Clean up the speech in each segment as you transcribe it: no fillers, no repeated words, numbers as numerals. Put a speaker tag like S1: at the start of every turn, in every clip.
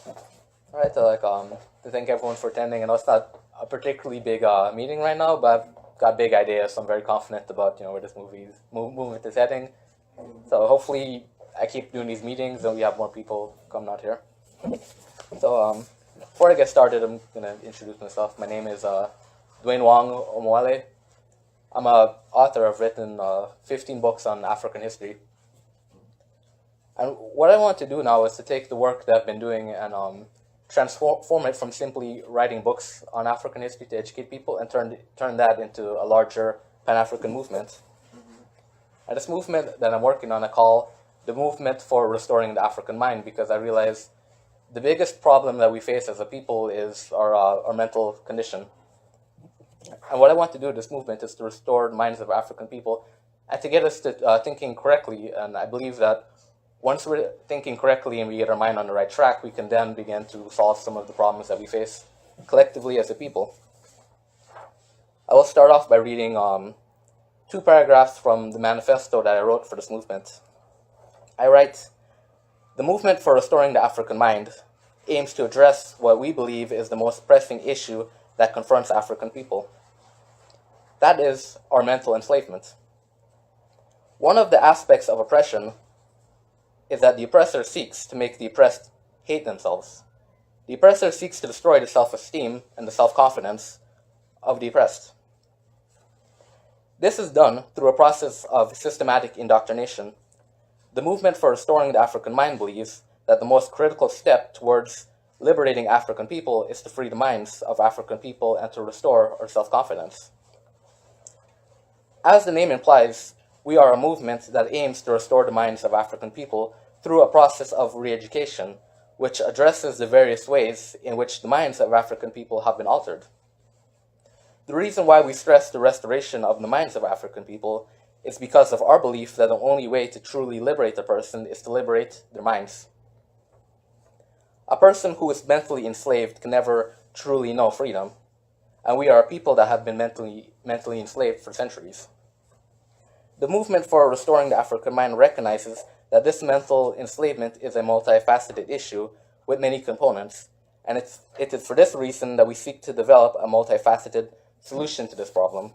S1: All right, to thank everyone for attending. I know it's not a particularly big meeting right now, but I've got big ideas, so I'm very confident about where this movement is heading. So hopefully, I keep doing these meetings, and we have more people coming out here. So before I get started, I'm gonna introduce myself. My name is Dwayne Wong Omoale. I'm a author. I've written 15 books on African history. And what I want to do now is to take the work that I've been doing and transform it from simply writing books on African history to educate people and turn that into a larger Pan-African movement. And this movement that I'm working on, I call the movement for restoring the African mind, because I realize the biggest problem that we face as a people is our mental condition. And what I want to do with this movement is to restore the minds of African people and to get us to thinking correctly. And I believe that once we're thinking correctly and we get our mind on the right track, we can then begin to solve some of the problems that we face collectively as a people. I will start off by reading 2 paragraphs from the manifesto that I wrote for this movement. I write, "The movement for restoring the African mind aims to address what we believe is the most pressing issue that confronts African people. That is our mental enslavement. One of the aspects of oppression is that the oppressor seeks to make the oppressed hate themselves. The oppressor seeks to destroy the self-esteem and the self-confidence of the oppressed. This is done through a process of systematic indoctrination. The movement for restoring the African mind believes that the most critical step towards liberating African people is to free the minds of African people and to restore our self-confidence. As the name implies, we are a movement that aims to restore the minds of African people through a process of re-education, which addresses the various ways in which the minds of African people have been altered. The reason why we stress the restoration of the minds of African people is because of our belief that the only way to truly liberate a person is to liberate their minds. A person who is mentally enslaved can never truly know freedom, and we are a people that have been mentally enslaved for centuries. The movement for restoring the African mind recognizes that this mental enslavement is a multifaceted issue with many components, and it is for this reason that we seek to develop a multifaceted solution to this problem.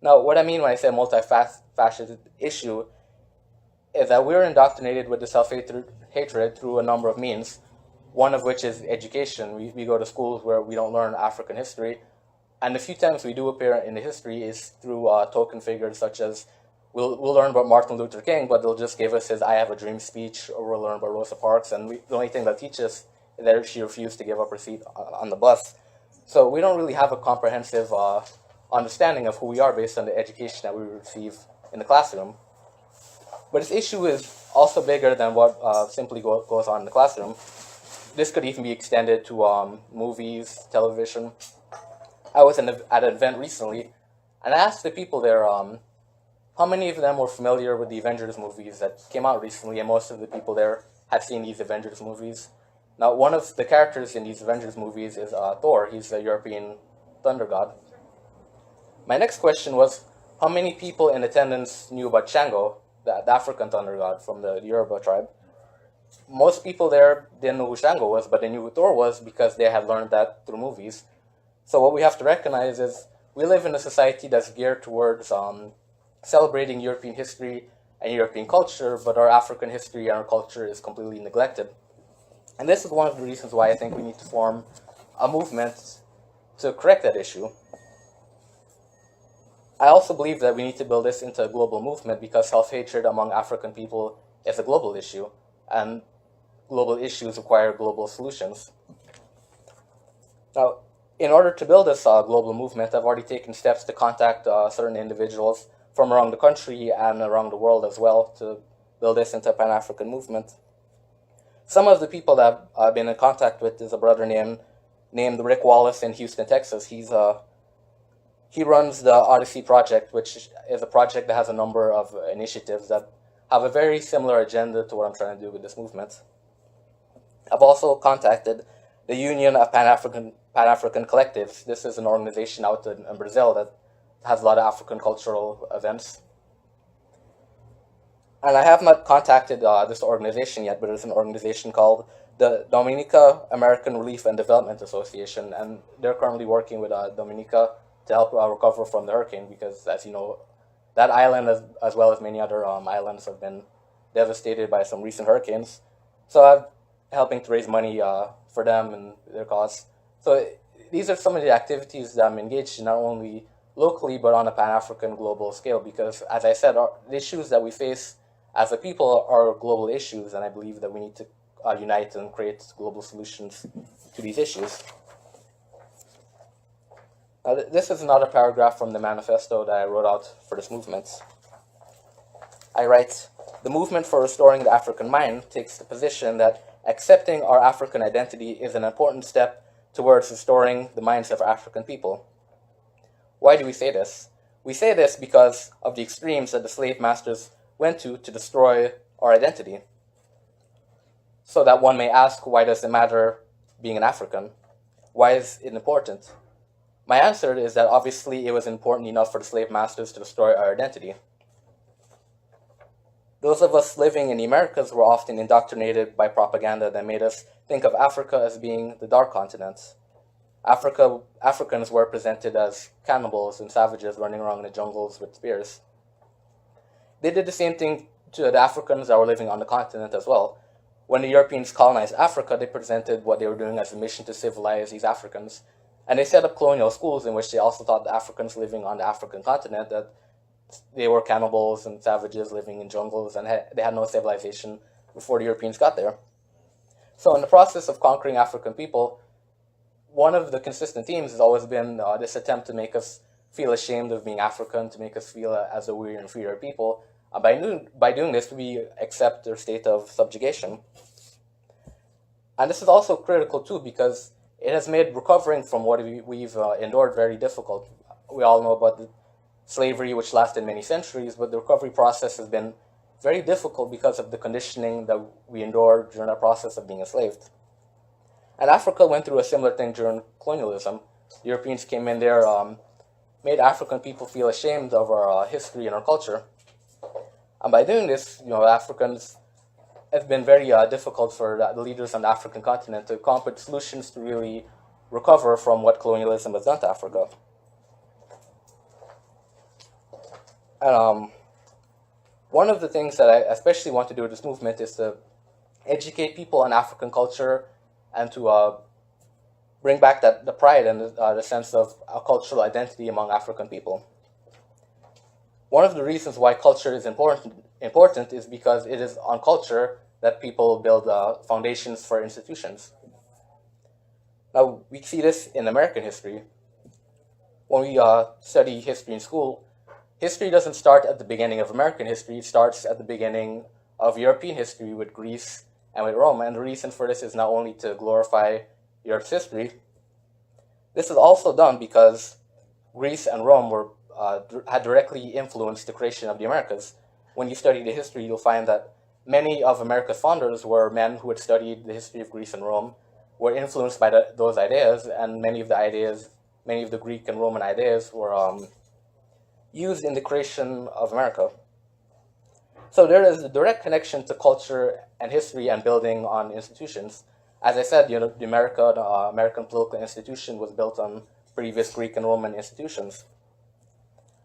S1: Now, what I mean when I say multifaceted issue is that we're indoctrinated with the self-hatred through a number of means, one of which is education. We go to schools where we don't learn African history, and the few times we do appear in the history is through token figures such as we'll learn about Martin Luther King, but they'll just give us his "I Have a Dream" speech, or we'll learn about Rosa Parks, and the only thing they'll teach us is that she refused to give up her seat on the bus. So we don't really have a comprehensive understanding of who we are based on the education that we receive in the classroom. But this issue is also bigger than what simply goes on in the classroom. This could even be extended to movies, television. I was at an event recently, and I asked the people there how many of them were familiar with the Avengers movies that came out recently, and most of the people there had seen these Avengers movies. Now, one of the characters in these Avengers movies is Thor. He's a European thunder god. My next question was, how many people in attendance knew about Shango, the African thunder god from the Yoruba tribe? Most people there didn't know who Shango was, but they knew who Thor was because they had learned that through movies. So what we have to recognize is we live in a society that's geared towards celebrating European history and European culture, but our African history and our culture is completely neglected. And this is one of the reasons why I think we need to form a movement to correct that issue. I also believe that we need to build this into a global movement because self-hatred among African people is a global issue, and global issues require global solutions. Now, in order to build this global movement, I've already taken steps to contact certain individuals from around the country and around the world as well to build this into a Pan-African movement. Some of the people that I've been in contact with is a brother named Rick Wallace in Houston, Texas. He runs the Odyssey Project, which is a project that has a number of initiatives that have a very similar agenda to what I'm trying to do with this movement. I've also contacted the Union of Pan-African Collectives. This is an organization out in Brazil that has a lot of African cultural events. And I have not contacted this organization yet, but it's an organization called the Dominica American Relief and Development Association, and they're currently working with Dominica to help recover from the hurricane because, as you know, that island, as well as many other islands, have been devastated by some recent hurricanes. So I'm helping to raise money for them and their cause. So these are some of the activities that I'm engaged in, not only locally but on a Pan-African global scale, because, as I said, the issues that we face as a people are global issues, and I believe that we need to unite and create global solutions to these issues. This is another paragraph from the manifesto that I wrote out for this movement. I write, "The movement for restoring the African mind takes the position that accepting our African identity is an important step towards restoring the minds of African people." Why do we say this? We say this because of the extremes that the slave masters went to destroy our identity. So that one may ask, why does it matter being an African? Why is it important? My answer is that obviously it was important enough for the slave masters to destroy our identity. Those of us living in the Americas were often indoctrinated by propaganda that made us think of Africa as being the dark continent. Africans were presented as cannibals and savages running around in the jungles with spears. They did the same thing to the Africans that were living on the continent as well. When the Europeans colonized Africa, they presented what they were doing as a mission to civilize these Africans. And they set up colonial schools in which they also taught the Africans living on the African continent that they were cannibals and savages living in jungles, and they had no civilization before the Europeans got there. So in the process of conquering African people, one of the consistent themes has always been this attempt to make us feel ashamed of being African, to make us feel as though we're inferior people. By doing this, we accept their state of subjugation. And this is also critical too, because it has made recovering from what we've endured very difficult. We all know about the slavery, which lasted many centuries, but the recovery process has been very difficult because of the conditioning that we endured during the process of being enslaved. And Africa went through a similar thing during colonialism. The Europeans came in there, made African people feel ashamed of our history and our culture. And by doing this, Africans, it's been very difficult for the leaders on the African continent to come up with solutions to really recover from what colonialism has done to Africa. And one of the things that I especially want to do with this movement is to educate people on African culture and to bring back the pride and the sense of a cultural identity among African people. One of the reasons why culture is important is because it is on culture that people build foundations for institutions. Now, we see this in American history. When we study history in school, history doesn't start at the beginning of American history, it starts at the beginning of European history with Greece and with Rome. And the reason for this is not only to glorify Europe's history, this is also done because Greece and Rome had directly influenced the creation of the Americas. When you study the history, you'll find that many of America's founders were men who had studied the history of Greece and Rome, were influenced by those ideas, and many of the Greek and Roman ideas were used in the creation of America. So there is a direct connection to culture and history and building on institutions. As I said, the American political institution was built on previous Greek and Roman institutions.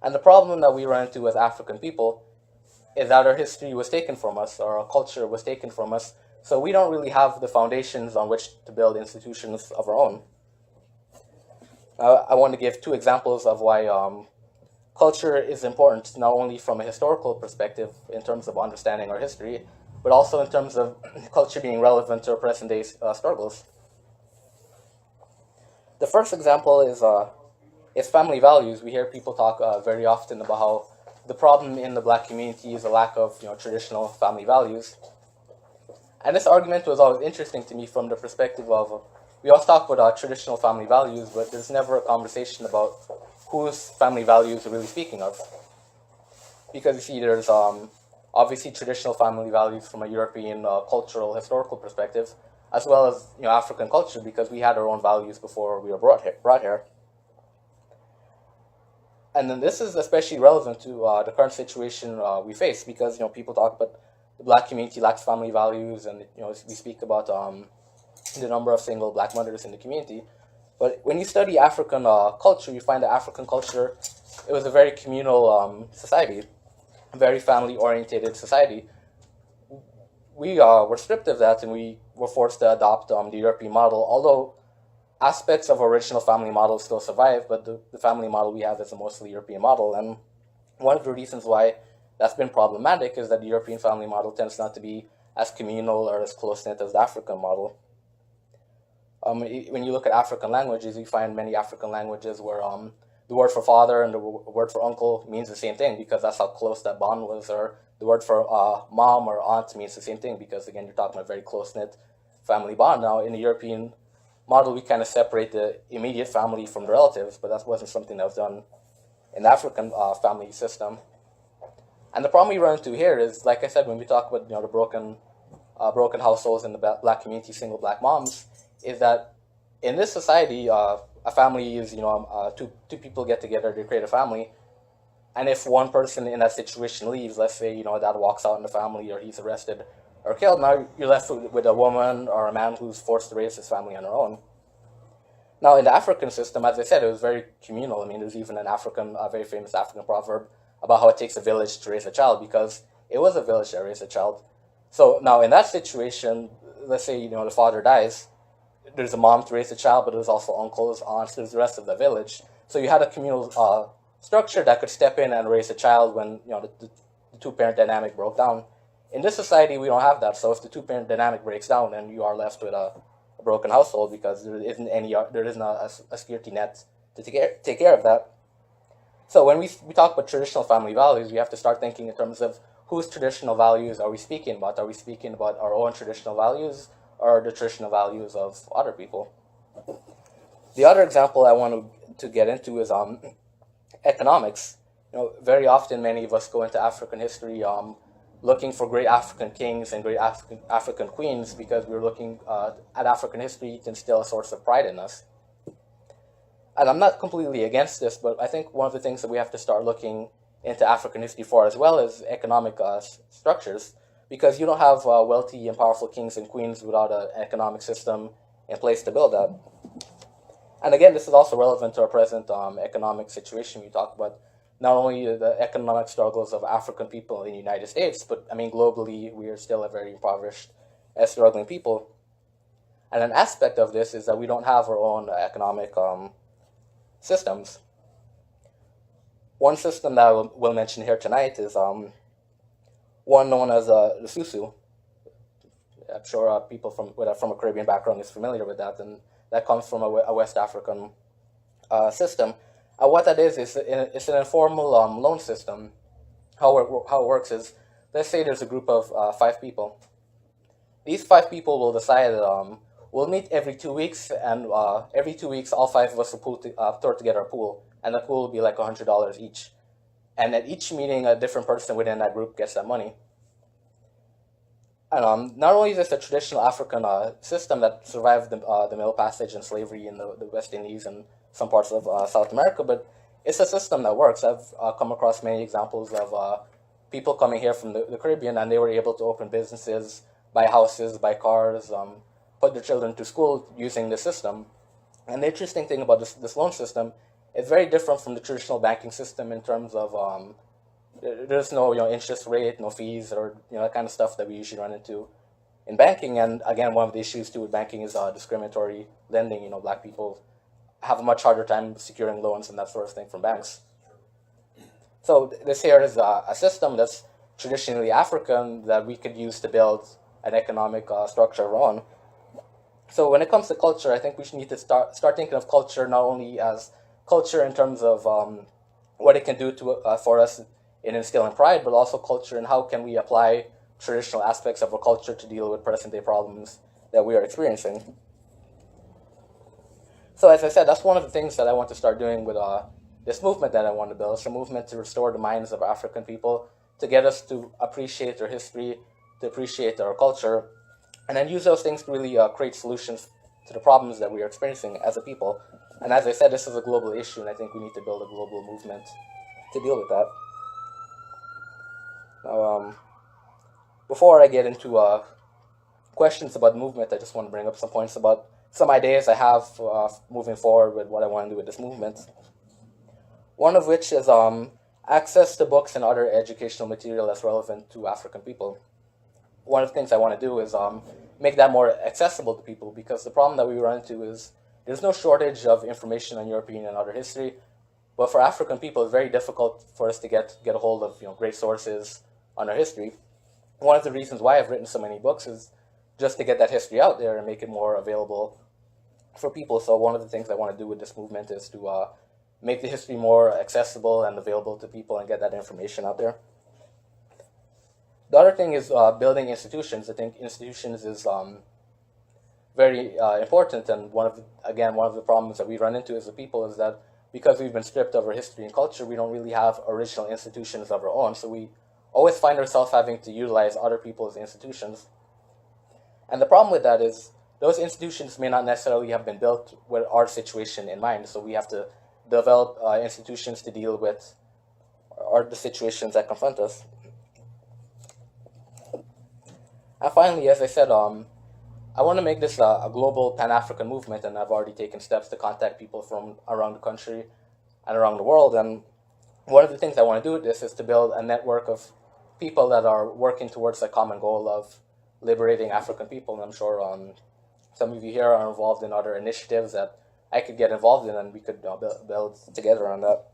S1: And the problem that we run into as African people is that our history was taken from us, or our culture was taken from us, so we don't really have the foundations on which to build institutions of our own. I want to give two examples of why culture is important, not only from a historical perspective in terms of understanding our history, but also in terms of culture being relevant to our present-day struggles. The first example is family values. We hear people talk very often about how the problem in the Black community is a lack of traditional family values. And this argument was always interesting to me from the perspective of, we always talk about traditional family values, but there's never a conversation about whose family values we're really speaking of. Because you see, there's obviously traditional family values from a European cultural, historical perspective, as well as African culture, because we had our own values before we were brought here. And then this is especially relevant to the current situation we face, because people talk about the Black community lacks family values, and we speak about the number of single black mothers in the community. But when you study African culture, you find that African culture, it was a very communal society, a very family-oriented society. We were stripped of that, and we were forced to adopt the European model, although aspects of original family models still survive, but the family model we have is a mostly European model. And one of the reasons why that's been problematic is that the European family model tends not to be as communal or as close-knit as the African model. When you look at African languages, you find many African languages where the word for father and the word for uncle means the same thing because that's how close that bond was, or the word for mom or aunt means the same thing because, again, you're talking about a very close-knit family bond. Now, in the European model, we kind of separate the immediate family from the relatives, but that wasn't something that was done in the African family system. And the problem we run into here is, like I said, when we talk about the broken households and the black community, single black moms, is that in this society, a family is two people get together to create a family, and if one person in that situation leaves, let's say dad walks out in the family or he's arrested or killed, now you're left with a woman or a man who's forced to raise his family on their own. Now, in the African system, as I said, it was very communal. I mean, there's even a very famous African proverb about how it takes a village to raise a child, because it was a village that raised a child. So now, in that situation, let's say the father dies, there's a mom to raise the child, but there's also uncles, aunts, there's the rest of the village. So you had a communal structure that could step in and raise a child when the two-parent dynamic broke down. In this society, we don't have that. So if the two-parent dynamic breaks down, then you are left with a broken household because there isn't a security net to take care of that. So when we talk about traditional family values, we have to start thinking in terms of whose traditional values are we speaking about? Are we speaking about our own traditional values or the traditional values of other people? The other example I want to get into is economics. Very often many of us go into African history looking for great African kings and great African queens because we're looking at African history to instill a source of pride in us. And I'm not completely against this, but I think one of the things that we have to start looking into African history for as well is economic structures, because you don't have wealthy and powerful kings and queens without an economic system in place to build that. And again, this is also relevant to our present economic situation. We talk about not only the economic struggles of African people in the United States, but I mean globally, we are still a very impoverished and struggling people. And an aspect of this is that we don't have our own economic systems. One system that we'll mention here tonight is one known as the Susu. I'm sure people from a Caribbean background is familiar with that, and that comes from a West African system. What that is it's an informal loan system. How it works is, let's say there's a group of 5 people. These 5 people will decide we'll meet every 2 weeks, and every 2 weeks all 5 of us will throw together a pool, and the pool will be like $100 each. And at each meeting, a different person within that group gets that money. And not only is this a traditional African system that survived the Middle Passage and slavery in the West Indies and some parts of South America, but it's a system that works. I've come across many examples of people coming here from the Caribbean, and they were able to open businesses, buy houses, buy cars, put their children to school using the system. And the interesting thing about this loan system, it's very different from the traditional banking system in terms of there's no interest rate, no fees, or that kind of stuff that we usually run into in banking. And again, one of the issues too with banking is discriminatory lending. Black people have a much harder time securing loans and that sort of thing from banks. So this here is a system that's traditionally African that we could use to build an economic structure of our own. So when it comes to culture, I think we need to start thinking of culture not only as culture in terms of what it can do for us in instilling pride, but also culture and how can we apply traditional aspects of our culture to deal with present-day problems that we are experiencing. So as I said, that's one of the things that I want to start doing with this movement that I want to build. It's a movement to restore the minds of African people, to get us to appreciate their history, to appreciate our culture, and then use those things to really create solutions to the problems that we are experiencing as a people. And as I said, this is a global issue, and I think we need to build a global movement to deal with that. Now, before I get into questions about the movement, I just want to bring up some points about some ideas I have moving forward with what I want to do with this movement. One of which is access to books and other educational material that's relevant to African people. One of the things I want to do is make that more accessible to people, because the problem that we run into is there's no shortage of information on European and other history, but for African people, it's very difficult for us to get a hold of great sources on our history. One of the reasons why I've written so many books is just to get that history out there and make it more available for people. So one of the things I want to do with this movement is to make the history more accessible and available to people and get that information out there. The other thing is building institutions. I think institutions is very important, and one of the problems that we run into as a people is that because we've been stripped of our history and culture, we don't really have original institutions of our own. So we always find ourselves having to utilize other people's institutions. And the problem with that is those institutions may not necessarily have been built with our situation in mind. So we have to develop institutions to deal with the situations that confront us. And finally, as I said, I want to make this a global Pan-African movement, and I've already taken steps to contact people from around the country and around the world. And one of the things I want to do with this is to build a network of people that are working towards a common goal of liberating African people. And I'm sure some of you here are involved in other initiatives that I could get involved in, and we could build together on that.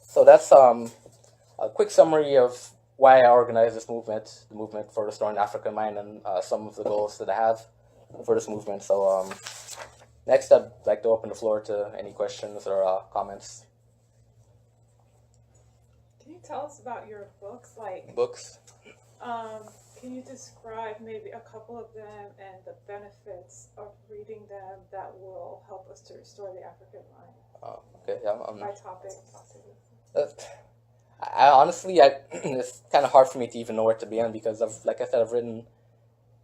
S1: So that's a quick summary of why I organized this movement, the movement for restoring the African mind, and some of the goals that I have for this movement. So next, I'd like to open the floor to any questions or comments.
S2: Can you tell us about your books?
S1: Books?
S2: Can you describe maybe a couple of them and the benefits of reading them that will help us to restore the African mind?
S1: Okay, yeah.
S2: By topic, possibly.
S1: Honestly, it's kind of hard for me to even know where to begin, because like I said, I've written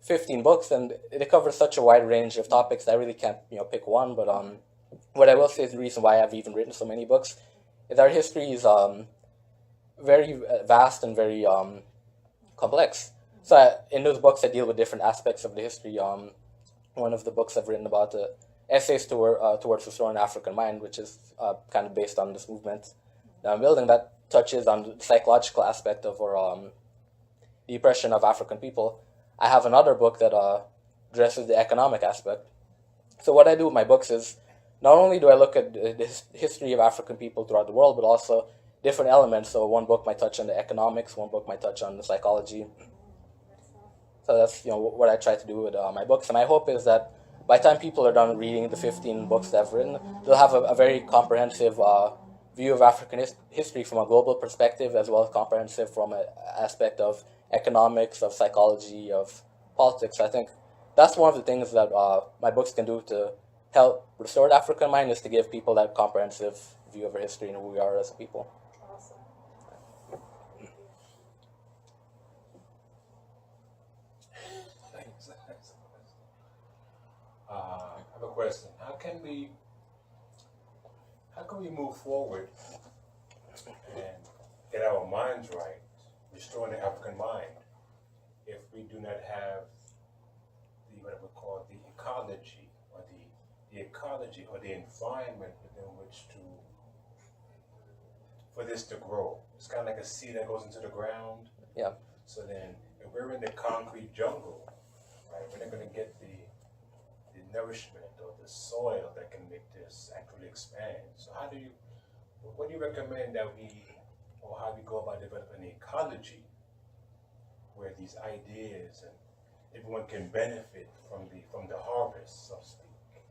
S1: 15 books, and it covers such a wide range of topics that I really can't pick one. But what I will say is the reason why I've even written so many books is our history is very vast and very complex. So in those books, I deal with different aspects of the history. One of the books I've written about essays towards restoring the African mind, which is kind of based on this movement that I'm building, that touches on the psychological aspect of the oppression of African people. I have another book that addresses the economic aspect. So what I do with my books is not only do I look at the history of African people throughout the world, but also different elements. So one book might touch on the economics, one book might touch on the psychology. So that's what I try to do with my books. And my hope is that by the time people are done reading the 15 books that I've written, they'll have a very comprehensive view of African history from a global perspective, as well as comprehensive from an aspect of economics, of psychology, of politics. I think that's one of the things that my books can do to help restore the African mind, is to give people that comprehensive view of our history and who we are as a people.
S2: Awesome.
S3: Thanks. I have a question. How can we move forward and get our minds right, restoring the African mind, if we do not have what we call the ecology, or the ecology or the environment within which for this to grow? It's kind of like a seed that goes into the ground.
S1: Yeah.
S3: So then, if we're in the concrete jungle, right, we're not going to get the nourishment or the soil that can make this actually expand. So what do you recommend that or how we go about developing an ecology where these ideas and everyone can benefit from the harvest, so to speak,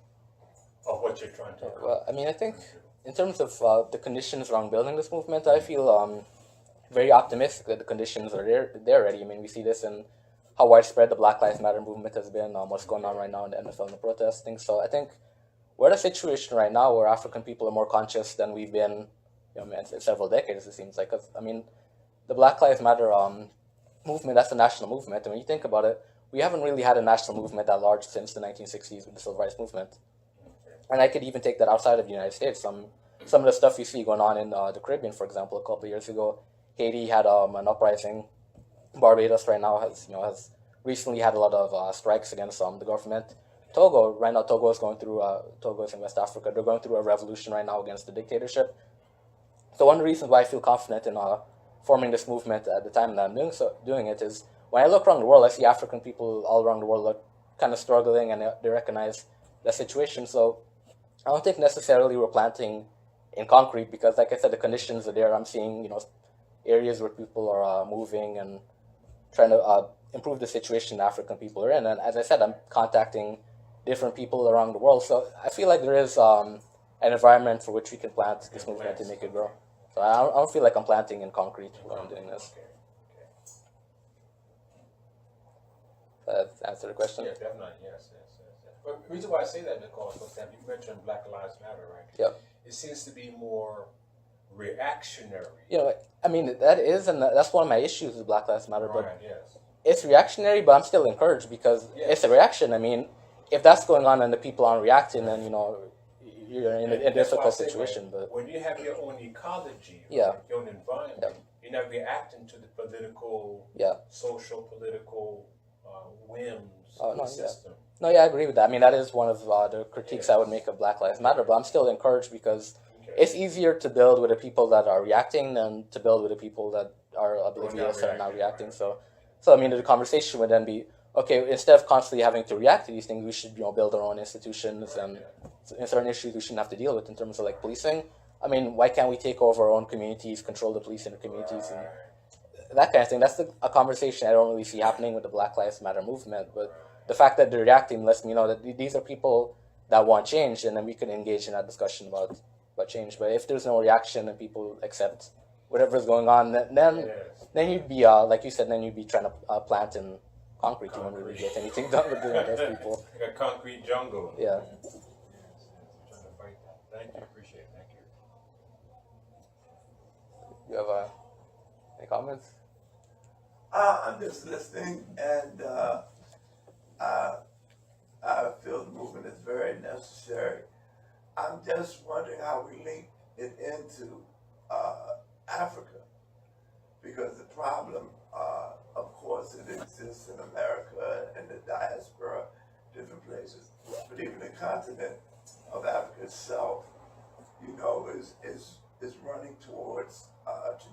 S3: of what you're trying to accomplish?
S1: Well, I mean, I think in terms of the conditions around building this movement, I feel very optimistic that the conditions are there already. I mean, we see this in how widespread the Black Lives Matter movement has been, what's going on right now in the NFL and the protesting. So I think we're in a situation right now where African people are more conscious than we've been in several decades, it seems like. 'Cause, I mean, the Black Lives Matter movement, that's a national movement. And when you think about it, we haven't really had a national movement that large since the 1960s with the Civil Rights Movement. And I could even take that outside of the United States. Some of the stuff you see going on in the Caribbean, for example, a couple of years ago, Haiti had an uprising. Barbados right now has recently had a lot of strikes against the government. Togo, right now, Togo is in West Africa. They're going through a revolution right now against the dictatorship. So one of the reasons why I feel confident in forming this movement at the time that I'm doing it is when I look around the world, I see African people all around the world are kind of struggling, and they recognize the situation. So I don't think necessarily we're planting in concrete because, like I said, the conditions are there. I'm seeing, areas where people are moving and trying to improve the situation African people are in. And as I said, I'm contacting different people around the world. So I feel like there is an environment for which we can plant this movement and make it grow. So I don't feel like I'm planting in concrete when I'm doing this.
S3: Okay.
S1: That answer the question?
S3: Yeah, definitely. Yes. But the reason why I say that, because, for example, you mentioned Black Lives Matter, right?
S1: Yep.
S3: It seems to be more reactionary.
S1: I mean, that is, and that's one of my issues with Black Lives Matter, but
S3: Right, yes.
S1: it's reactionary, but I'm still encouraged because it's a reaction. I mean, if that's going on and the people aren't reacting, then, you're in a difficult situation. But
S3: when you have your own ecology,
S1: Yeah.
S3: right, your own environment, you're not reacting to the political, social, political whims of the system.
S1: No, I agree with that. I mean, that is one of the critiques I would make of Black Lives Matter, but I'm still encouraged because it's easier to build with the people that are reacting than to build with the people that are oblivious and are not reacting. So I mean, the conversation would then be, okay, instead of constantly having to react to these things, we should, build our own institutions, and in certain issues we shouldn't have to deal with in terms of like policing. I mean, why can't we take over our own communities, control the police in the communities, and that kind of thing? That's a conversation I don't really see happening with the Black Lives Matter movement, but the fact that they're reacting lets me know that these are people that want change, and then we can engage in that discussion about change. But if there's no reaction and people accept whatever's going on, then you'd be, like you said, then you'd be trying to plant in concrete. You won't really get anything done with those people.
S3: Like a concrete jungle.
S1: Yeah.
S3: Trying to fight that. Thank you. Appreciate it. Thank you.
S1: You have any comments?
S4: I'm just listening, and I feel the movement is very necessary. I'm just wondering how we link it into Africa, because the problem, of course, it exists in America and the diaspora, different places, but even the continent of Africa itself, is running towards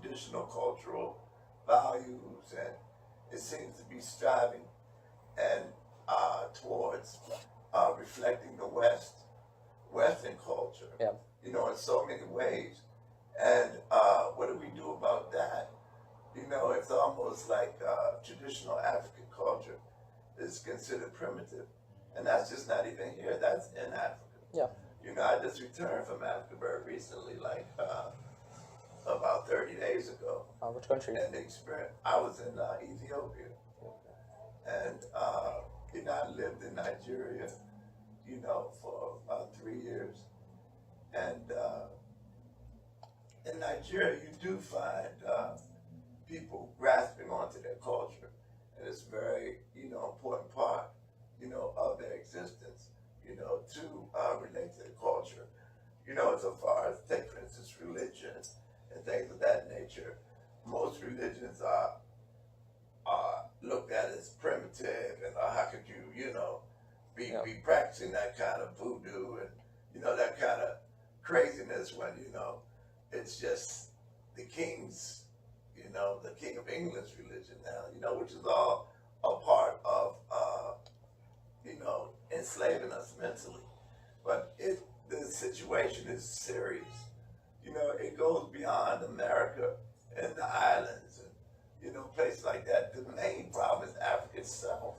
S4: traditional cultural values, and it seems to be striving and towards reflecting the Western culture, in so many ways. And what do we do about that? It's almost like traditional African culture is considered primitive, and that's just not even here. That's in Africa.
S1: Yeah.
S4: I just returned from Africa very recently, like about 30 days ago.
S1: Which country?
S4: And the experience, I was in Ethiopia, and I lived in Nigeria, for about 3 years. And in Nigeria, you do find people grasping onto their culture, and it's very, important part, of their existence, to relate to the culture, so far as, take for instance, religion and things of that nature. Most religions are looked at as primitive, and how could you, be practicing that kind of voodoo and, that kind of craziness when, it's just the king's, the King of England's religion now, which is all a part of, enslaving us mentally. But the situation is serious. It goes beyond America and the islands and, places like that. The main problem is Africa itself.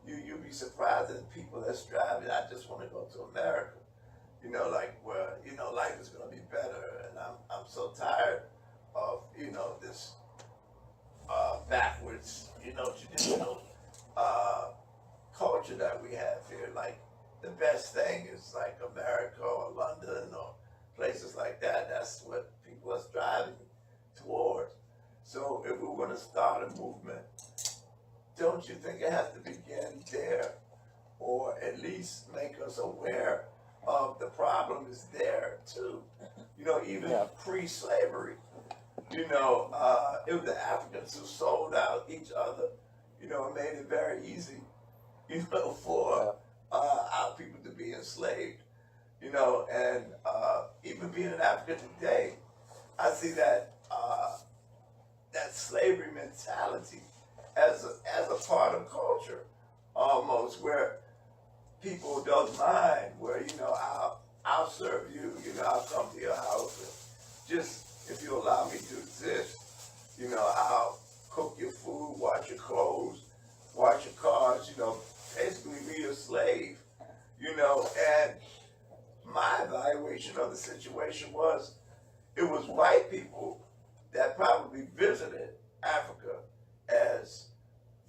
S4: You'd be surprised at people that strive, and I just want to go to America. Where, life is going to be better. And I'm so tired of, this backwards, traditional culture that we have here. Like, the best thing is like America or London or places like that. That's what people are striving towards. So if we're going to start a movement, don't you think it has to begin there, or at least make us aware of the problem is there too? Even pre-slavery, it was the Africans who sold out each other, and made it very easy, for our people to be enslaved, and even being an African today, I see that that slavery mentality as a part of culture, almost where people don't mind, where I'll serve you, I'll come to your house, and just if you allow me to exist, I'll cook your food, wash your clothes, wash your cars, basically be a slave, and my evaluation of the situation was it was white people that probably visited Africa as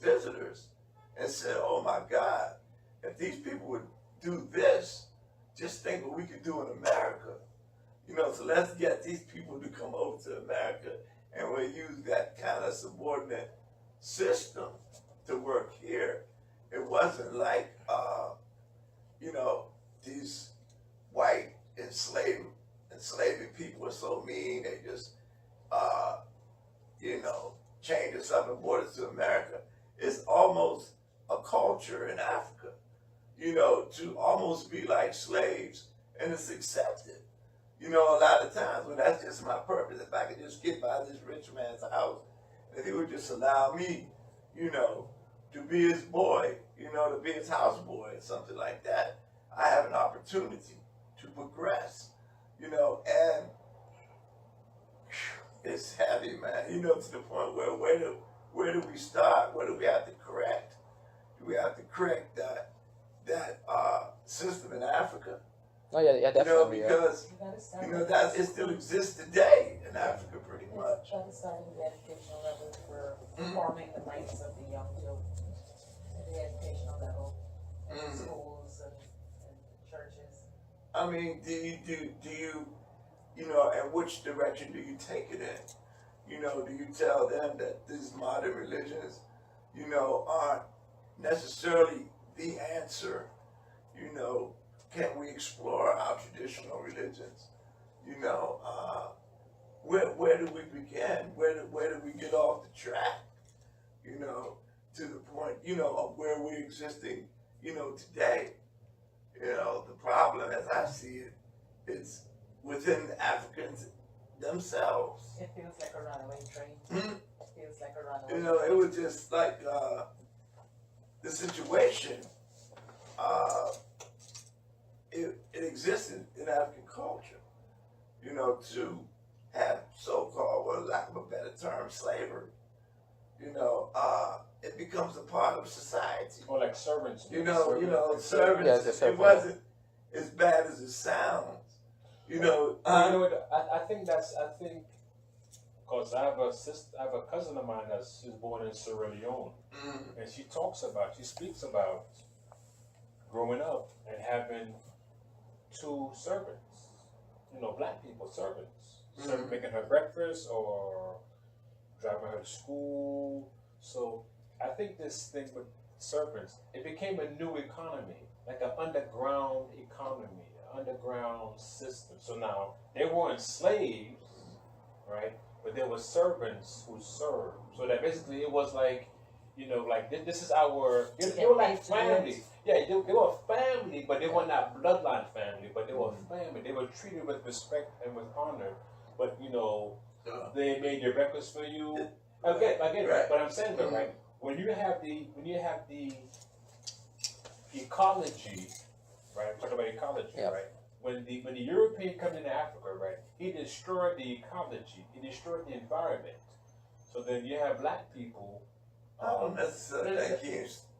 S4: visitors and said, oh my God, if these people would do this, just think what we could do in America. So let's get these people to come over to America and we'll use that kind of subordinate system to work here. It wasn't like, these white enslaving people were so mean, they just, changed us up and brought us to America. It's almost a culture in Africa, to almost be like slaves, and it's accepted. A lot of times when that's just my purpose, if I could just get by this rich man's house, if he would just allow me, to be his boy, to be his houseboy or something like that, I have an opportunity to progress, and it's heavy, man, to the point where where do we start? What do we have to correct? Do we have to correct that system in Africa?
S1: Oh yeah, definitely.
S4: Because that it still exists today in Africa, pretty much.
S5: That is starting the educational level for forming the minds of the young children at the educational level, in schools and churches.
S4: I mean, do you, and which direction do you take it in? Do you tell them that these modern religions, aren't necessarily the answer? Can we explore our traditional religions? Where do we begin? Where do we get off the track? To the point, of where we're existing, today. The problem, as I see it, is within the Africans themselves.
S5: It feels like a runaway train. It feels like a runaway train.
S4: It was just like the situation. It existed in African culture, to have so-called, for lack of a better term, slavery. It becomes a part of society.
S3: Or like servants.
S4: Servants.
S1: Yes,
S4: it wasn't as bad as it sounds.
S3: I think, because I have a cousin of mine that's born in Sierra Leone, and she speaks about growing up and having two servants, black people servants, making her breakfast or driving her to school. So I think this thing with servants, it became a new economy, like an underground economy, an underground system. So now they weren't slaves, right? But there were servants who served. So that basically it was like, this is our, they were like family. Yeah, they were family, but they were not bloodline family, but they were family. They were treated with respect and with honor. But, they made your breakfast for you. I get it,
S4: Right.
S3: but I'm saying that, right? When you have the ecology, right? Talk about ecology,
S1: Yeah.
S3: right? When the European comes into Africa, right? He destroyed the ecology. He destroyed the environment. So then you have black people.
S4: I don't necessarily think he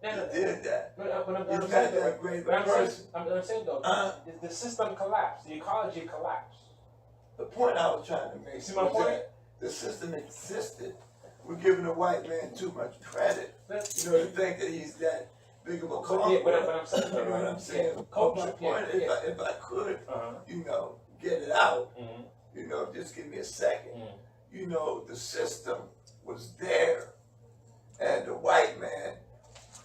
S4: did that.
S3: But I'm
S4: He's not
S3: saying,
S4: that great of a
S3: but
S4: person.
S3: I'm saying though, the system collapsed. The ecology collapsed.
S4: The point I was trying to make
S3: See my
S4: was
S3: point?
S4: that the system existed. We're giving the white man too much credit.
S3: That's-
S4: To think that he's that big of a
S3: But
S4: conqueror.
S3: but I'm saying,
S4: You know what I'm saying?
S3: Yeah,
S4: But my
S3: culture.
S4: point,
S3: Yeah,
S4: if I could,
S3: Uh-huh.
S4: get it out,
S3: Mhm.
S4: just give me a second.
S3: Mhm.
S4: The system was there, and the white man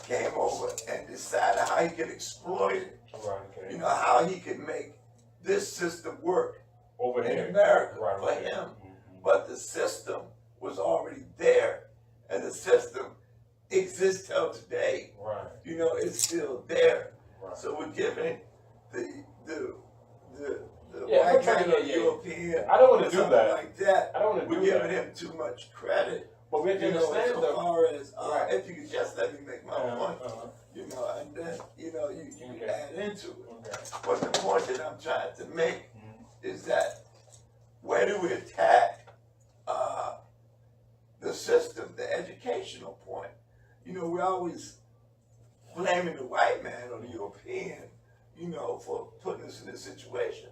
S4: came over and decided how he could exploit it.
S3: Right. Okay.
S4: How he could make this system work
S3: Over
S4: in
S3: here.
S4: America
S3: Right.
S4: for
S3: Okay.
S4: him.
S3: Mhm.
S4: but the system was already there, and the system exists till today.
S3: Right.
S4: You know, it's still there.
S3: Right.
S4: So we're giving the
S3: Yeah,
S4: white
S3: I'm
S4: man
S3: trying
S4: or
S3: to-
S4: European,
S3: I don't want
S4: or
S3: to do
S4: something
S3: that.
S4: like that.
S3: I don't want to
S4: We're
S3: do
S4: giving
S3: that.
S4: him too much credit.
S3: But we have to
S4: You know,
S3: understand
S4: so
S3: though.
S4: far as
S3: Right.
S4: if you could just let me make my point,
S3: Uh-huh.
S4: you know, and then you know you
S3: Okay.
S4: add into it.
S3: Okay.
S4: But the point that I'm trying to make
S3: Mhm.
S4: is that where do we attack the system, the educational point? You know, we're always blaming the white man or the European, you know, for putting us in this situation.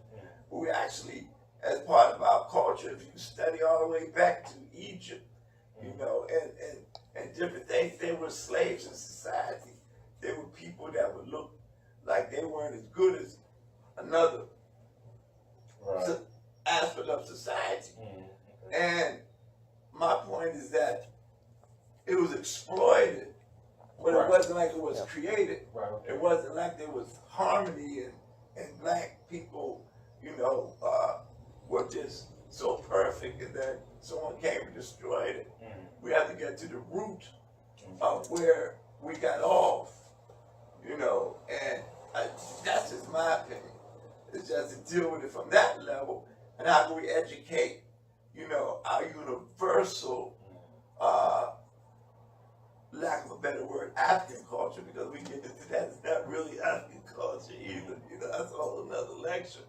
S4: But we actually, as part of our culture, if you study all the way back to Egypt, you know, and different things, they were slaves in society. They were people that would look like they weren't as good as another
S3: Right.
S4: aspect of society.
S3: Mhm. Okay.
S4: And my point is that it was exploited, but
S3: Right.
S4: it wasn't like it was
S1: Yeah.
S4: created.
S3: Right. Okay.
S4: It wasn't like there was harmony and black people, you know, were just so perfect and then someone came and destroyed it.
S3: Mhm.
S4: We have to get to the root of where we got off, you know, and that's just my opinion. It's just to deal with it from that level, and how can we educate, you know, our universal, lack of a better word, African culture, because we get into that, it's not really African culture either, you know, that's a whole another lecture.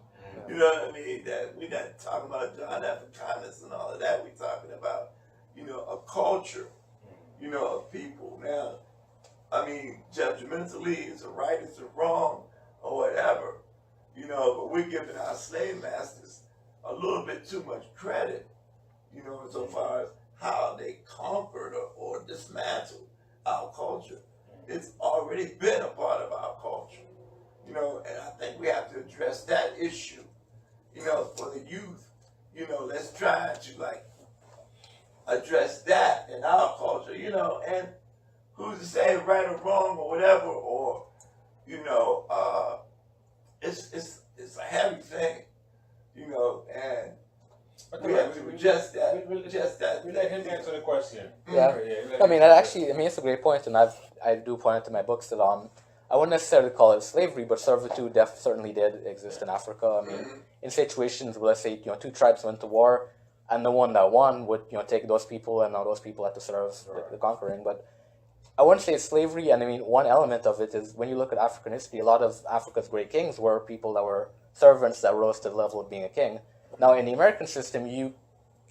S4: You know what I mean? That we're not talking about John Africanus and all of that. We're talking about, you know, a culture, you know, of people. Now, I mean, judgmentally, is it right, is it wrong, or whatever, you know, but we're giving our slave masters a little bit too much credit, you know, so far as how they conquered or dismantled our culture. It's already been a part of our culture, you know, and I think we have to address that issue, you know, for the youth. You know, let's try to like address that in our culture, you know, and who's to say right or wrong or whatever, or, you know, it's a heavy thing, you know, and we have to adjust that.
S3: We let him answer the question.
S1: Yeah.
S3: let
S1: I
S3: him
S1: mean,
S3: answer
S1: it's a great point, and I do point it to my books that I wouldn't necessarily call it slavery, but servitude certainly did exist in Africa. I mean, in situations where, let's say, you know, two tribes went to war, and the one that won would, you know, take those people, and now those people had to serve the conquering. But I wouldn't say it's slavery, and I mean, one element of it is when you look at African history, a lot of Africa's great kings were people that were servants that rose to the level of being a king. Now, in the American system, you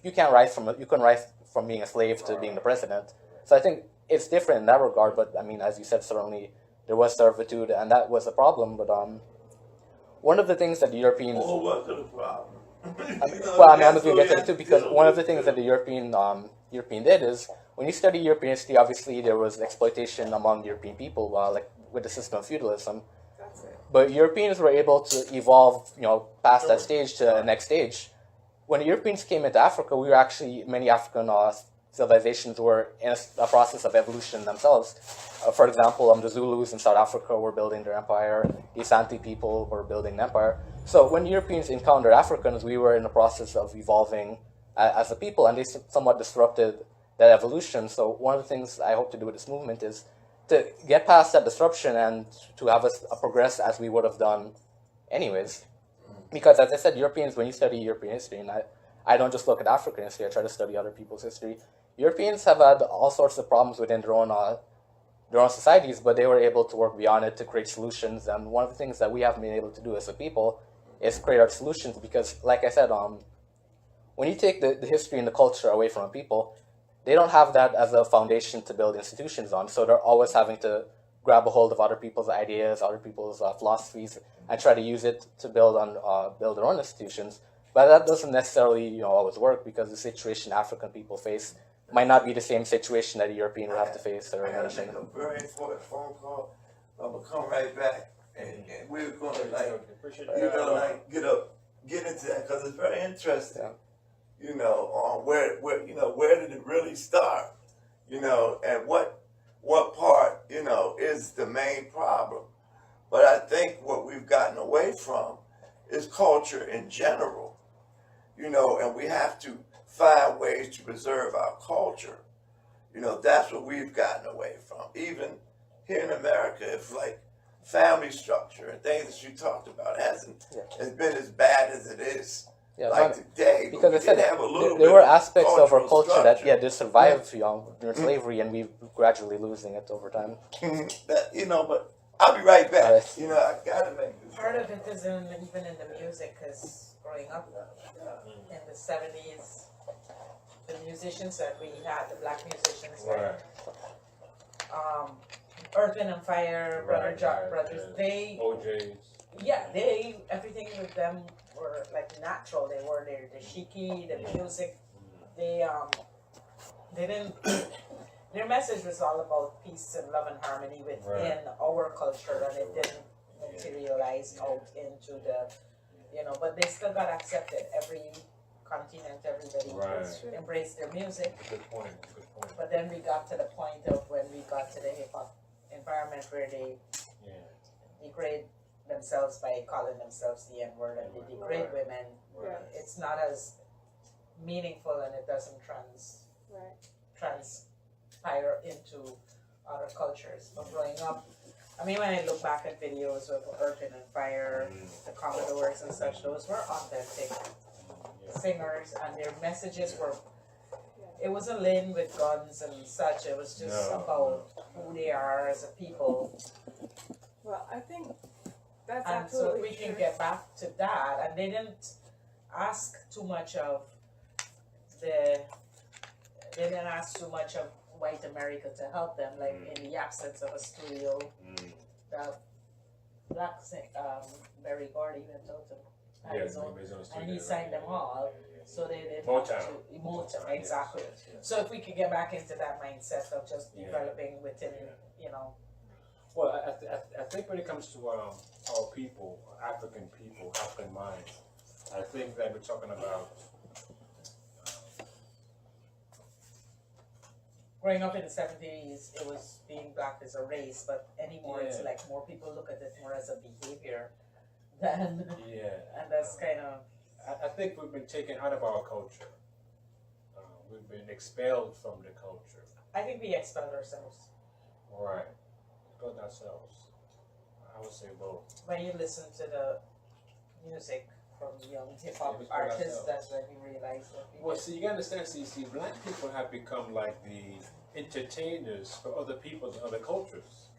S1: couldn't rise from being a slave to being the president. So I think it's different in that regard. But I mean, as you said, certainly there was servitude, and that was a problem. But one of the things that the Europeans
S4: Or was it a problem?
S1: well, I mean, I'm just going to get to it too, because one of the things that the European did is when you study European history, obviously there was exploitation among European people, like with the system of feudalism.
S2: That's it.
S1: But Europeans were able to evolve, you know, past that stage to the next stage. When the Europeans came into Africa, many African civilizations were in a process of evolution themselves. For example, the Zulus in South Africa were building their empire. The Asante people were building an empire. So when Europeans encountered Africans, we were in the process of evolving as a people, and they somewhat disrupted that evolution. So one of the things I hope to do with this movement is to get past that disruption and to have us progress as we would have done anyways. Because as I said, Europeans, when you study European history, and I don't just look at African history, I try to study other people's history, Europeans have had all sorts of problems within their own societies, but they were able to work beyond it to create solutions. And one of the things that we haven't been able to do as a people is create our solutions, because like I said, when you take the history and the culture away from a people, they don't have that as a foundation to build institutions on. So they're always having to grab a hold of other people's ideas, other people's philosophies, and try to use it to build their own institutions. But that doesn't necessarily always work, because the situation African people face might not be the same situation that a European would have to face or
S4: I
S1: a
S4: gotta
S1: nation.
S4: make a very important phone call. I'm gonna come right back, and we're gonna
S3: Appreciate
S4: get into that, because it's very interesting.
S1: Yeah.
S4: Where did it really start? And what part is the main problem? But I think what we've gotten away from is culture in general. And we have to find ways to preserve our culture. You know, that's what we've gotten away from. Even here in America, if like family structure and things that you talked about hasn't has been as bad as it is
S1: Yeah,
S4: like today.
S1: because I
S4: we
S1: said
S4: did have a little
S1: there
S4: bit
S1: were
S4: of
S1: aspects of our
S4: cultural
S1: culture that
S4: structure.
S1: they survived during slavery, and we're gradually losing it over time.
S4: That, you know, but I'll be right back.
S1: Alright.
S4: You know, I gotta make this.
S5: Part of it is even in the music, because growing up in the 70s, the musicians that we had, the black musicians,
S3: Right.
S5: Earth, Wind and Fire,
S3: Right,
S5: Brothers,
S3: yeah.
S5: they,
S3: OJ's.
S5: yeah, everything with them were like natural. They were there, the shiki, the music. They didn't. Their message was all about peace and love and harmony within our culture, and it didn't materialize out into the, But they still got accepted. Every continent, everybody
S3: Right.
S5: embraced their music.
S3: Good point. Good point.
S5: But then we got to the point of when we got to the hip hop environment where they
S3: Yeah.
S5: degrade themselves by calling themselves the N word, and they degrade women.
S3: Right.
S5: It's not as meaningful, and it doesn't
S2: Right.
S5: transpire into other cultures. But growing up, I mean, when I look back at videos of Earth, Wind and Fire, the Commodores and such, those were authentic singers, and their messages were. It wasn't laden with guns and such. It was just
S3: No.
S5: about who they are as a people.
S2: Well, I think that's
S5: And so
S2: absolutely
S5: we can
S2: true.
S5: get back to that. And they didn't ask too much of they didn't ask too much of white America to help them, like in the absence of a studio. The black Berry Gordy went out to had his own, and he signed them all, so they didn't have to Motown, exactly. So if we could get back into that mindset of just developing within,
S3: Well, I think when it comes to our people, African minds, I think that we're talking about
S5: growing up in the 70s, it was being black as a race, but anymore it's
S3: Yeah.
S5: like more people look at it more as a behavior than,
S3: yeah.
S5: and that's kind of,
S3: I think we've been taken out of our culture. We've been expelled from the culture.
S5: I think we expelled ourselves.
S3: Right. Expelled ourselves. I would say both.
S5: When you listen to the music from young hip hop
S3: Yeah, we expelled
S5: artists,
S3: ourselves.
S5: that's when you realize that we
S3: Well, see, you gotta understand, see, black people have become like the entertainers for other people and other cultures.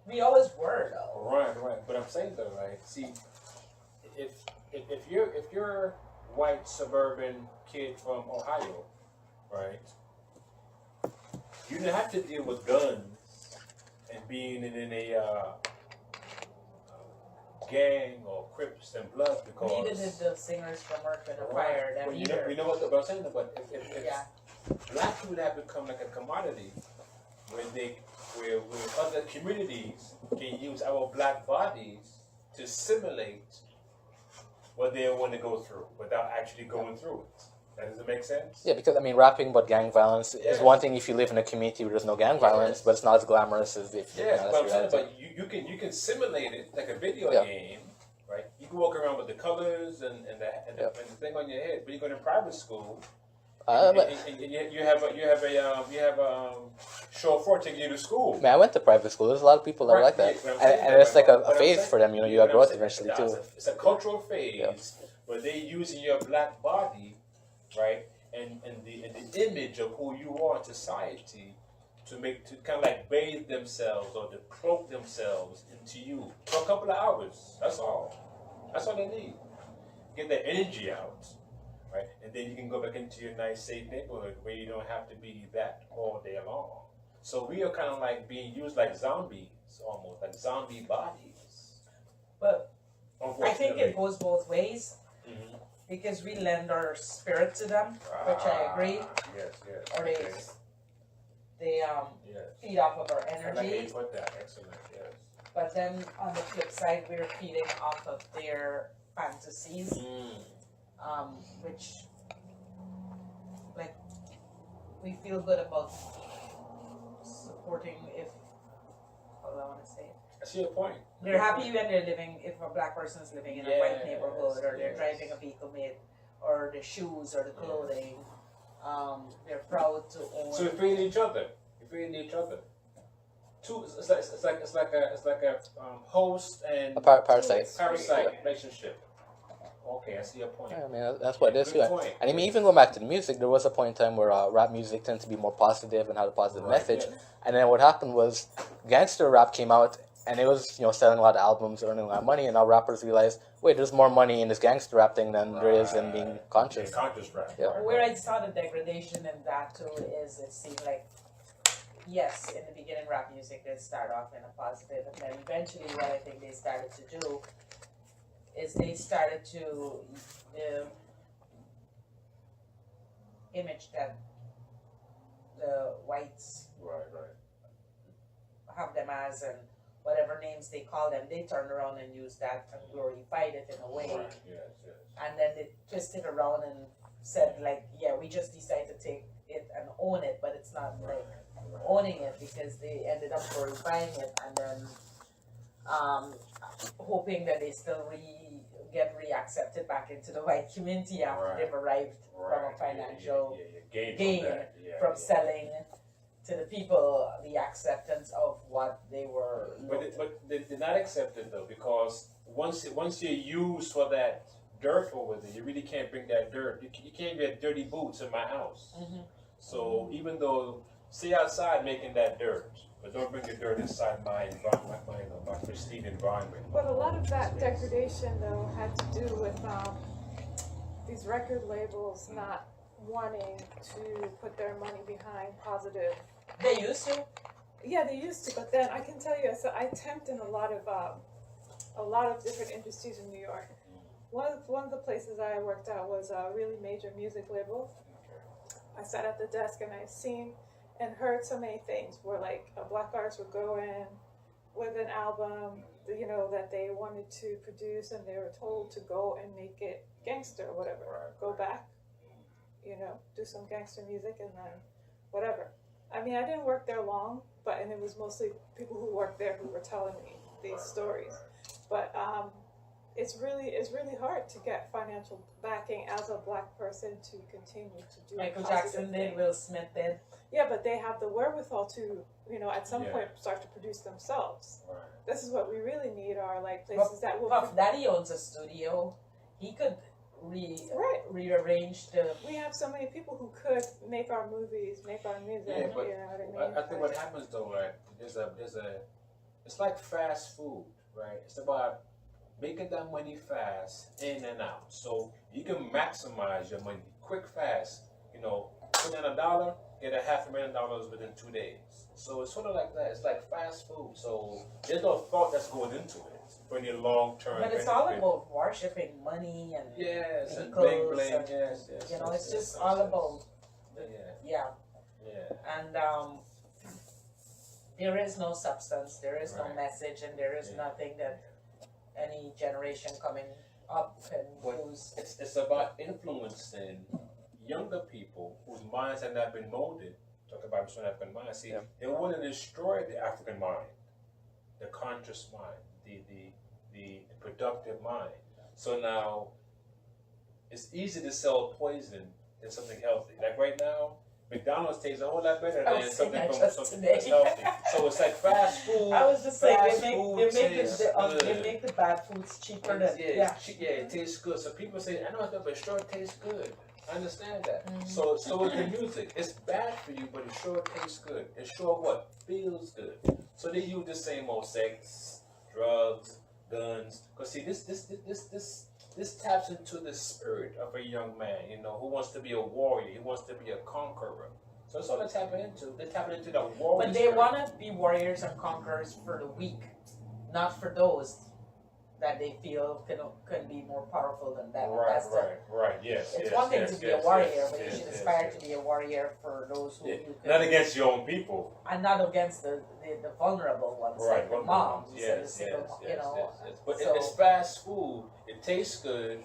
S5: we always were though.
S3: Right. But I'm saying though, right? See, if you're white suburban kid from Ohio, right? You don't have to deal with guns and being in a gang or Crips and Bloods because.
S5: Neither did the singers from Earth, Wind and Fire. That
S3: Well, you
S5: either.
S3: know what I'm saying? But if
S5: Yeah.
S3: black people have become like a commodity, where other communities can use our black bodies to simulate what they want to go through without actually going through it. Does it make sense?
S1: Yeah, because I mean, rapping about gang violence is
S3: Yeah.
S1: one thing if you live in a community where there's no gang violence, but it's not as glamorous as if
S3: Yeah,
S1: that's
S3: but I'm saying,
S1: reality.
S3: but you can simulate it like a video
S1: Yeah.
S3: game, right? You can walk around with the colors and the thing on your head. But you go to private school,
S1: But,
S3: and you have a chauffeur taking you to school.
S1: man, I went to private school. There's a lot of people that are like that,
S3: Yeah, but I'm
S1: and,
S3: saying
S1: and
S3: that,
S1: it's like a
S3: what I'm
S1: phase
S3: saying-
S1: for them. You know, you
S3: what
S1: got
S3: I'm
S1: growth
S3: saying,
S1: eventually
S3: it's
S1: too.
S3: It's a cultural phase where they using your black body, right, and the image of who you are in society to kind of like bathe themselves or to cloak themselves into you for a couple of hours. That's all. That's all they need. Get their energy out, right, and then you can go back into your nice safe neighborhood where you don't have to be that all day long. So we are kind of like being used like zombies, almost like zombie bodies.
S5: But I think
S3: Unfortunately.
S5: it goes both ways
S3: Mhm.
S5: because we lend our spirit to them, which I agree.
S3: Yes.
S5: Or they
S3: Yes.
S5: feed off of our
S3: I like how you
S5: energy.
S3: put that. Excellent. Yes.
S5: But then on the flip side, we're feeding off of their fantasies, which, like, we feel good about supporting if, how do I want to say it?
S3: I see your point.
S5: They're happy when they're living, if a black person's living in a white
S3: Yes,
S5: neighborhood, or they're
S3: yes.
S5: driving a vehicle made, or the shoes or the clothing. They're proud to own.
S3: So we're feeding each other. We're feeding each other. Two. It's like a host and
S1: A parasite.
S3: parasite relationship. Okay, I see your point.
S1: Yeah, I mean, that's what it is.
S3: Good
S1: Yeah.
S3: point.
S1: And I mean, even going back to the music, there was a point in time where rap music tended to be more positive and had a positive
S3: Right,
S1: message.
S3: yeah.
S1: And then what happened was gangster rap came out, and it was selling a lot of albums, earning a lot of money. And now rappers realized, wait, there's more money in this gangster rap thing than there is in being conscious.
S3: Yeah, conscious rap.
S1: Yeah.
S3: Right,
S5: Where
S3: right.
S5: I saw the degradation in that too is it seemed like, yes, in the beginning rap music did start off in a positive, and then eventually what I think they started to do is they started to the image that the whites
S3: Right, right.
S5: have them as and whatever names they call them, they turned around and used that and glorified it in a way.
S3: Right, yes, yes.
S5: And then they twisted around and said like, yeah, we just decided to take it and own it, but it's not like owning it because they ended up glorifying it and then hoping that they still get reaccepted back into the white community after
S3: Right.
S5: they've arrived
S3: Right.
S5: from a financial
S3: Gain
S5: gain
S3: from that. Yeah,
S5: from
S3: yeah.
S5: selling to the people the acceptance of what they were.
S3: But they're not accepted though, because once you're used for that dirt over there, you really can't bring that dirt. You can't get dirty boots in my house.
S5: Mhm.
S3: So even though stay outside making that dirt, but don't bring the dirt inside my environment, my pristine environment.
S2: But a lot of that degradation, though, had to do with these record labels not wanting to put their money behind positive.
S5: They used to.
S2: Yeah, they used to, but then I can tell you, so I temped in a lot of different industries in New York. One of the places I worked at was a really major music label. I sat at the desk and I seen and heard so many things where like black artists would go in with an album, that they wanted to produce, and they were told to go and make it gangster or whatever.
S3: Right.
S2: Go back, do some gangster music and then whatever. I mean, I didn't work there long, and it was mostly people who worked there who were telling me these stories. But it's really hard to get financial backing as a black person to continue to do
S5: Michael
S2: positive
S5: Jackson did,
S2: things.
S5: Will Smith did.
S2: Yeah, but they have the wherewithal to, at some
S3: Yeah.
S2: point start to produce themselves.
S3: Right.
S2: This is what we really need are like places that will.
S5: Puff Daddy owns a studio. He could
S2: Right.
S5: rearrange the.
S2: We have so many people who could make our movies, make our music.
S3: Yeah, but
S2: you know what I mean?
S3: I think what happens though, right? It's like fast food, right? It's about making that money fast, in and out. So you can maximize your money quick, fast. Put in $1, get $500,000 within 2 days. So it's sort of like that. It's like fast food. So there's no thought that's going into it for any long term.
S5: But it's all about worshipping money and
S3: yes, and
S5: vehicles
S3: bling bling.
S5: and,
S3: Yes, yes.
S5: you know,
S3: yes,
S5: it's
S3: yes,
S5: just
S3: yes,
S5: all
S3: yes.
S5: about
S3: Yeah,
S5: yeah.
S3: yeah.
S5: And there is no substance, there is no
S3: Right.
S5: message, and there is
S3: Yeah.
S5: nothing that any generation coming up can
S3: But
S5: use.
S3: it's about influencing younger people whose minds have not been molded. Talk about destroying African mind. See,
S1: Yeah.
S3: they want to destroy the African mind, the conscious mind, the productive mind. So now, it's easy to sell poison than something healthy. Like right now, McDonald's tastes a whole lot better
S5: I
S3: than
S5: was
S3: something
S5: saying
S3: from
S5: that
S3: something
S5: today.
S3: that's healthy. So it's like fast food.
S5: I was just saying
S3: fast
S5: they
S3: food
S5: make
S3: tastes
S5: they
S3: good.
S5: make the bad foods cheaper than
S3: It tastes good. So people say, I know it's not, but sure it tastes good. I understand that.
S5: Mhm.
S3: So is the music. It's bad for you, but it sure tastes good. It sure what? Feels good. So they use the same old sex, drugs, guns. Cause see, this taps into the spirit of a young man, who wants to be a warrior. He wants to be a conqueror. So that's all they're tapping into. They're tapping into the warrior.
S5: But they want to be warriors and conquerors for the weak, not for those that they feel can be more powerful than them.
S3: Right. Yes.
S5: It's
S3: yes,
S5: one thing
S3: yes,
S5: to be
S3: yes,
S5: a warrior,
S3: yes,
S5: but
S3: yes,
S5: you should
S3: yes,
S5: aspire
S3: yes.
S5: to be a warrior for those who
S3: Yeah.
S5: you can.
S3: Not against your own people.
S5: And not against the vulnerable ones,
S3: Right,
S5: like the
S3: one
S5: moms
S3: moment.
S5: and the
S3: Yes,
S5: single,
S3: yes, yes. But
S5: so-
S3: it's fast food. It tastes good,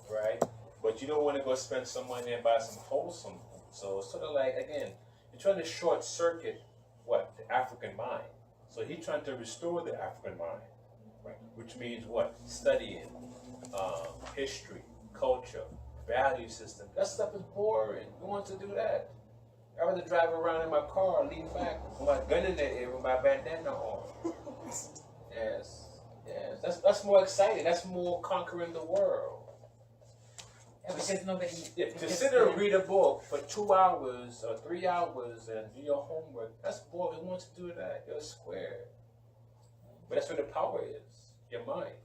S3: right? But you don't want to go spend some money and buy some wholesome food. So it's sort of like, again, you're trying to short circuit the African mind. So he's trying to restore the African mind, right? Which means what? Studying history, culture, value system. That stuff is boring. Who wants to do that? I'd rather drive around in my car, lean back with my gun in the air with my bandana on. Yes, yes. That's more exciting. That's more conquering the world.
S5: Yeah, because nobody.
S3: Yeah, to
S5: because
S3: sit and
S5: they-
S3: read a book for 2 hours or 3 hours and do your homework, that's boring. Who wants to do that? You're square. But that's where the power is, your mind.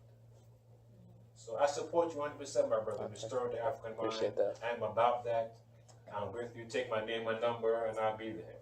S3: So I support you 100%, my brother.
S1: Okay.
S3: The story of the African mind.
S1: Appreciate that.
S3: I'm about that. I'm with you. Take my name, my number, and I'll be there.